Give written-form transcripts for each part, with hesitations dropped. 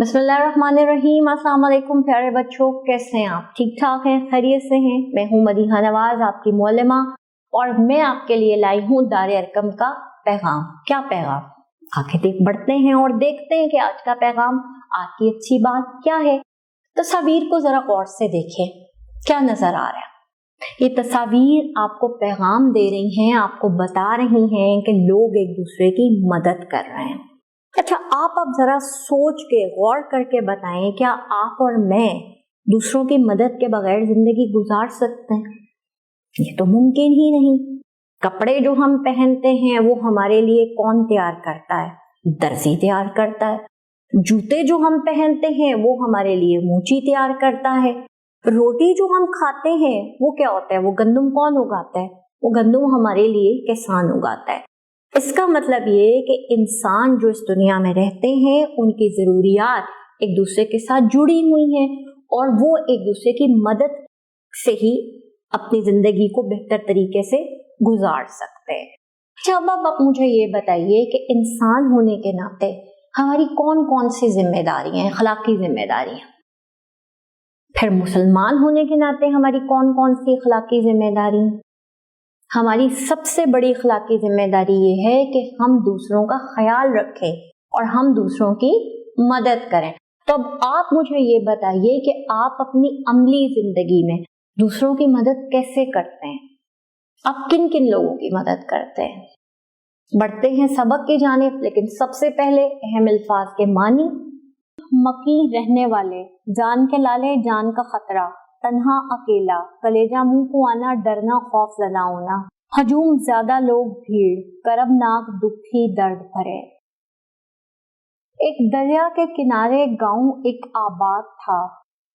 बिस्मिल्लाहिर्रहमानिर्रहीम। अस्सलाम वालेकुम प्यारे बच्चों, कैसे हैं आप? ठीक ठाक हैं, खैरियत से हैं? मैं हूँ मदीहा नवाज, आपकी मौलमा, और मैं आपके लिए लाई हूँ दारे अरकम का पैगाम। क्या पैगाम? आगे बढ़ते हैं और देखते हैं कि आज का पैगाम, आज की अच्छी बात क्या है। तस्वीर को जरा गौर से देखें, क्या नजर आ रहा है? ये तस्वीर आपको पैगाम दे रही हैं, आपको बता रही हैं कि लोग एक दूसरे की मदद कर रहे हैं। अच्छा, आप अब जरा सोच के गौर करके बताएं, क्या आप और मैं दूसरों की मदद के बगैर जिंदगी गुजार सकते हैं? ये तो मुमकिन ही नहीं। कपड़े जो हम पहनते हैं वो हमारे लिए कौन तैयार करता है? दर्जी तैयार करता है। जूते जो हम पहनते हैं वो हमारे लिए मोची तैयार करता है। रोटी जो हम खाते हैं वो क्या होता है? वो गंदम कौन उगाता है? वो गंदम हमारे लिए किसान उगाता है। इसका मतलब ये कि इंसान जो इस दुनिया में रहते हैं उनकी जरूरियात एक दूसरे के साथ जुड़ी हुई हैं और वो एक दूसरे की मदद से ही अपनी जिंदगी को बेहतर तरीके से गुजार सकते हैं। अच्छा, अब आप मुझे ये बताइए कि इंसान होने के नाते हमारी कौन कौन सी जिम्मेदारियां हैं, अखलाकी जिम्मेदारियां। फिर मुसलमान होने के नाते हमारी कौन कौन सी अखलाकी जिम्मेदारी? हमारी सबसे बड़ी अखलाकी जिम्मेदारी ये है कि हम दूसरों का ख्याल रखें और हम दूसरों की मदद करें। तो अब आप मुझे ये बताइए कि आप अपनी अमली जिंदगी में दूसरों की मदद कैसे करते हैं? आप किन किन लोगों की मदद करते हैं? बढ़ते हैं सबक की जानिब, लेकिन सबसे पहले अहम अल्फाज के मानी। मकी रहने वाले, जान के लाले जान का खतरा, तन्हा अकेला, कलेजा मुंह को आना, डरना खौफ ज़दा होना, हजूम ज्यादा लोग भीड़, करबनाक दुखी दर्द भरे। एक दरिया के किनारे गांव एक आबाद था,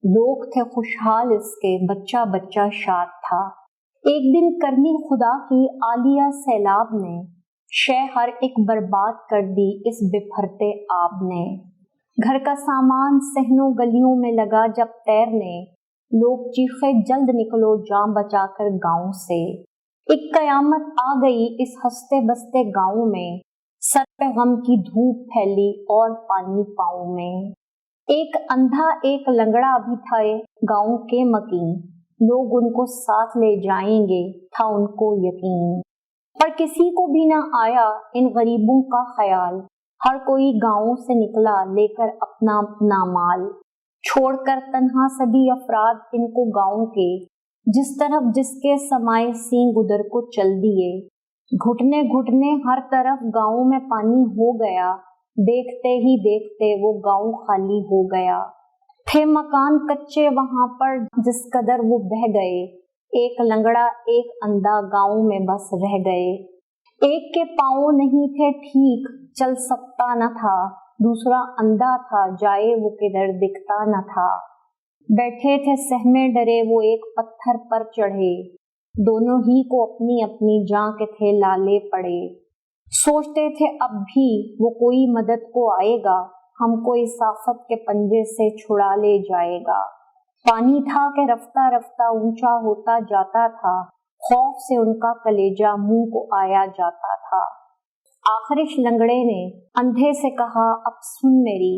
लोग थे खुशहाल इसके, बच्चा बच्चा शाद था। एक दिन करनी खुदा की आलिया सैलाब ने, शहर एक बर्बाद कर दी इस बिफरते आब ने। घर का सामान सहनों गलियों में लगा जब तैरने, लोग चीखे जल्द निकलो जान बचाकर गांव से। एक कयामत आ गई इस हंसते बसते गांव में, सर पे गम की धूप फैली और पानी पाँव में। एक अंधा एक लंगड़ा भी था गांव के मकीन, लोग उनको साथ ले जाएंगे था उनको यकीन। पर किसी को भी ना आया इन गरीबों का ख्याल, हर कोई गांव से निकला लेकर अपना अपना माल। छोड़कर तन्हा सभी अफराद इनको गांव के, जिस तरफ जिसके समाए सींग उधर को चल दिए। घुटने घुटने हर तरफ गांव में पानी हो गया, देखते ही देखते वो गांव खाली हो गया। थे मकान कच्चे वहां पर जिस कदर वो बह गए, एक लंगड़ा एक अंधा गांव में बस रह गए। एक के पाँव नहीं थे ठीक, चल सकता न था, दूसरा अंधा था जाए वो किधर दिखता न था। बैठे थे सहमे डरे वो एक पत्थर पर चढ़े, दोनों ही को अपनी अपनी जान के थे लाले पड़े। सोचते थे अब भी वो कोई मदद को आएगा, हमको इस आफत के पंजे से छुड़ा ले जाएगा। पानी था कि रफ्ता रफ्ता ऊंचा होता जाता था, खौफ से उनका कलेजा मुंह को आया जाता था। आखिरिश लंगड़े ने अंधे से कहा अब सुन मेरी,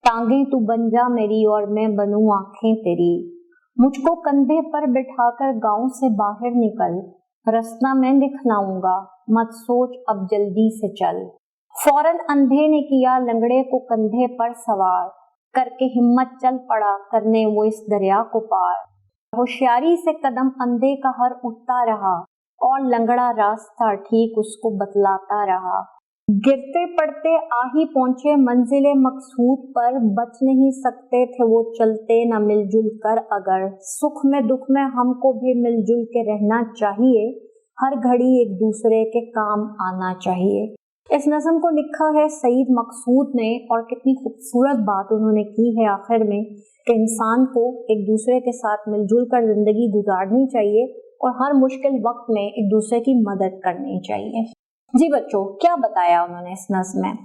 टांगे तू बन जा मेरी और मैं बनूं आंखें तेरी। मुझको कंधे पर बिठाकर गांव से बाहर निकल, रास्ता मैं दिखलाऊंगा मत सोच अब जल्दी से चल। फौरन अंधे ने किया लंगड़े को कंधे पर सवार, करके हिम्मत चल पड़ा करने वो इस दरिया को पार। होशियारी से कदम अंधे का हर उठता रहा और लंगड़ा रास्ता ठीक उसको बतलाता रहा। गिरते पड़ते आ ही पहुंचे मंजिले मकसूद पर, बच नहीं सकते थे वो चलते न मिलजुल कर अगर। सुख में दुख में हमको भी मिलजुल के रहना चाहिए, हर घड़ी एक दूसरे के काम आना चाहिए। इस नज़म को लिखा है सईद मकसूद ने, और कितनी खूबसूरत बात उन्होंने की है आखिर में कि इंसान को एक दूसरे के साथ मिलजुल कर जिंदगी गुजारनी चाहिए और हर मुश्किल वक्त में एक दूसरे की मदद करनी चाहिए। जी बच्चों, क्या बताया उन्होंने इस नज़्म में?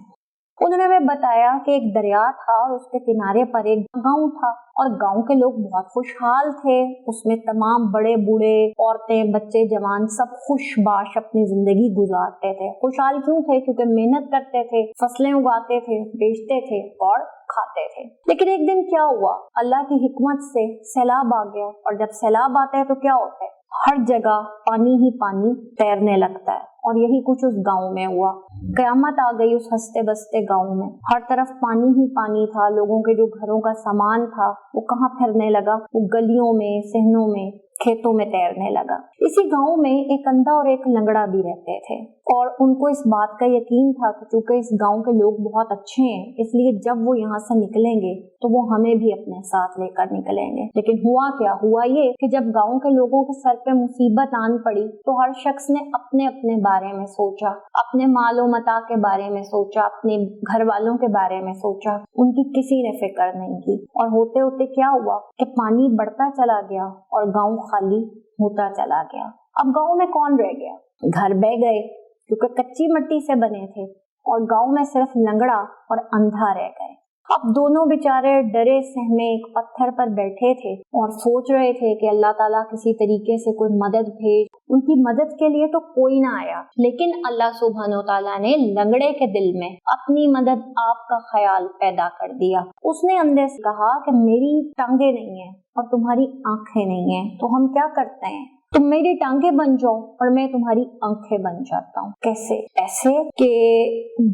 उन्होंने बताया कि एक दरिया था और उसके किनारे पर एक गांव था। اور گاؤں کے لوگ بہت خوشحال تھے. اس میں تمام بڑے بوڑھے، عورتیں، بچے، جوان سب خوش باش اپنی زندگی گزارتے تھے. خوشحال کیوں تھے؟ کیونکہ محنت کرتے تھے، فصلیں اگاتے تھے، بیچتے تھے اور کھاتے تھے. لیکن ایک دن کیا ہوا؟ اللہ کی حکمت سے سیلاب آ گیا. اور جب سیلاب آتا ہے تو کیا ہوتا ہے؟ ہر جگہ پانی ہی پانی تیرنے لگتا ہے. اور یہی کچھ اس گاؤں میں ہوا. قیامت آ گئی اس ہنستے بستے گاؤں میں. ہر طرف پانی ہی پانی تھا. لوگوں کے جو گھروں کا سامان تھا وہ کہاں پھرنے لگا؟ وہ گلیوں میں، صحنوں میں، کھیتوں میں تیرنے لگا. اسی گاؤں میں ایک اندھا اور ایک لنگڑا بھی رہتے تھے. اور ان کو اس بات کا یقین تھا کہ چونکہ اس گاؤں کے لوگ بہت اچھے ہیں، اس لیے جب وہ یہاں سے نکلیں گے تو وہ ہمیں بھی اپنے ساتھ لے کر نکلیں گے. لیکن ہوا کیا؟ ہوا یہ کہ جب گاؤں کے لوگوں کے سر پہ مصیبت آن پڑی تو ہر شخص نے اپنے اپنے بارے میں سوچا، اپنے مال و متاع کے بارے میں سوچا، اپنے گھر والوں کے بارے میں سوچا. ان کی کسی نے فکر نہیں کی. اور ہوتے ہوتے کیا ہوا کہ پانی بڑھتا چلا گیا اور گاؤں خالی ہوتا چلا گیا. اب گاؤں میں کون رہ گیا؟ گھر بہ گئے کیونکہ کچی مٹی سے بنے تھے، اور گاؤں میں صرف لنگڑا اور اندھا رہ گئے. اب دونوں بیچارے ڈرے سہمے ایک پتھر پر بیٹھے تھے اور سوچ رہے تھے کہ اللہ تعالیٰ کسی طریقے سے کوئی مدد بھیج. ان کی مدد کے لیے تو کوئی نہ آیا، لیکن اللہ سبحانہ وتعالیٰ نے لنگڑے کے دل میں اپنی مدد آپ کا خیال پیدا کر دیا. اس نے اندھے سے کہا کہ میری ٹانگیں نہیں ہیں اور تمہاری آنکھیں نہیں ہیں، تو ہم کیا کرتے ہیں؟ تم میری ٹانگیں بن جاؤ اور میں تمہاری آنکھیں بن جاتا ہوں. کیسے؟ ایسے کہ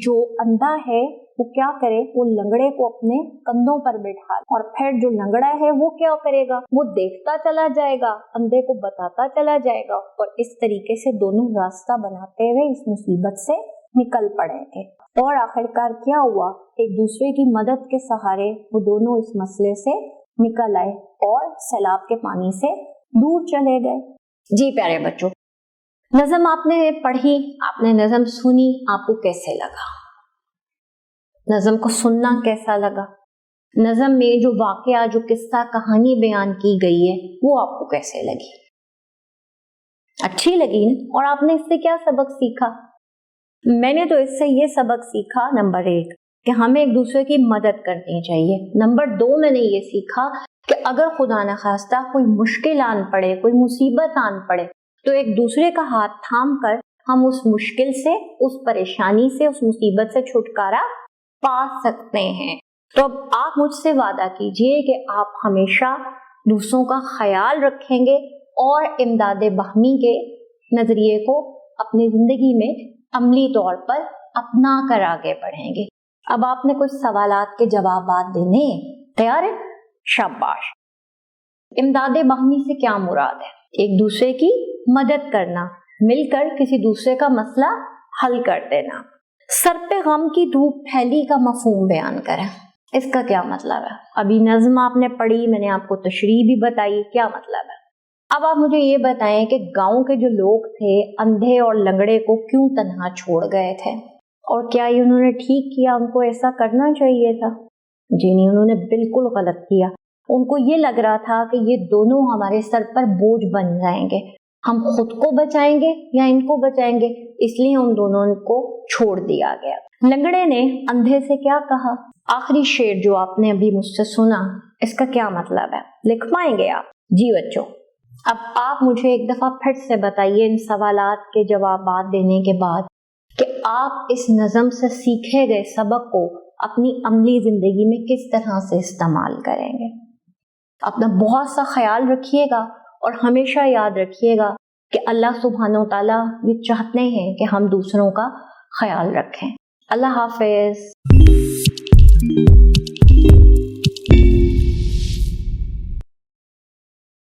جو اندھا ہے وہ کیا کرے؟ وہ لنگڑے کو اپنے کندھوں پر بٹھا، اور پھر جو لنگڑا ہے وہ کیا کرے گا؟ وہ دیکھتا چلا جائے گا، اندھے کو بتاتا چلا جائے گا، اور اس طریقے سے دونوں راستہ بناتے ہوئے اس مصیبت سے نکل پڑے گے. اور آخرکار کیا ہوا؟ ایک دوسرے کی مدد کے سہارے وہ دونوں اس مسئلے سے نکل آئے اور سیلاب کے پانی سے دور چلے گئے. جی پیارے بچوں، نظم آپ نے پڑھی، آپ نے نظم سنی، آپ کو کیسے لگا؟ نظم کو سننا کیسا لگا؟ نظم میں جو واقعہ، جو قصہ کہانی بیان کی گئی ہے وہ آپ کو کیسے لگی؟ اچھی لگی؟ اور آپ نے اس سے کیا سبق سیکھا؟ میں نے تو اس سے یہ سبق سیکھا، نمبر 1 کہ ہمیں ایک دوسرے کی مدد کرنی چاہیے. نمبر 2 میں نے یہ سیکھا کہ اگر خدا نخواستہ کوئی مشکل آن پڑے، کوئی مصیبت آن پڑے، تو ایک دوسرے کا ہاتھ تھام کر ہم اس مشکل سے، اس پریشانی سے، اس مصیبت سے چھٹکارا پا سکتے ہیں. تو اب آپ مجھ سے وعدہ کیجئے کہ آپ ہمیشہ دوسروں کا خیال رکھیں گے اور امداد باہمی کے نظریے کو اپنی زندگی میں عملی طور پر اپنا کر آگے بڑھیں گے. اب آپ نے کچھ سوالات کے جوابات دینے تیار ہیں؟ شاباش. امداد باہمی سے کیا مراد ہے؟ ایک دوسرے کی مدد کرنا، مل کر کسی دوسرے کا مسئلہ حل کر دینا. سر پہ غم کی دھوپ پھیلی کا مفہوم بیان کریں. اس کا کیا مطلب ہے؟ ابھی نظم آپ نے پڑھی، میں نے آپ کو تشریح بھی بتائی، کیا مطلب ہے. اب آپ مجھے یہ بتائیں کہ گاؤں کے جو لوگ تھے اندھے اور لنگڑے کو کیوں تنہا چھوڑ گئے تھے، اور کیا یہ انہوں نے ٹھیک کیا؟ ان کو ایسا کرنا چاہیے تھا؟ جی نہیں، انہوں نے بالکل غلط کیا. ان کو یہ لگ رہا تھا کہ یہ دونوں ہمارے سر پر بوجھ بن جائیں گے، ہم خود کو بچائیں گے یا ان کو بچائیں گے، اس لیے ان دونوں کو چھوڑ دیا گیا. لنگڑے نے اندھے سے کیا کہا؟ آخری شعر جو آپ نے ابھی مجھ سے سنا، اس کا کیا مطلب ہے؟ لکھ پائیں گے آپ؟ جی بچوں، اب آپ مجھے ایک دفعہ پھر سے بتائیے ان سوالات کے جوابات دینے کے بعد کہ آپ اس نظم سے سیکھے گئے سبق کو اپنی عملی زندگی میں کس طرح سے استعمال کریں گے. اپنا بہت سا خیال رکھیے گا اور ہمیشہ یاد رکھیے گا کہ اللہ سبحانہ و تعالیٰ یہ چاہتے ہیں کہ ہم دوسروں کا خیال رکھیں. اللہ حافظ.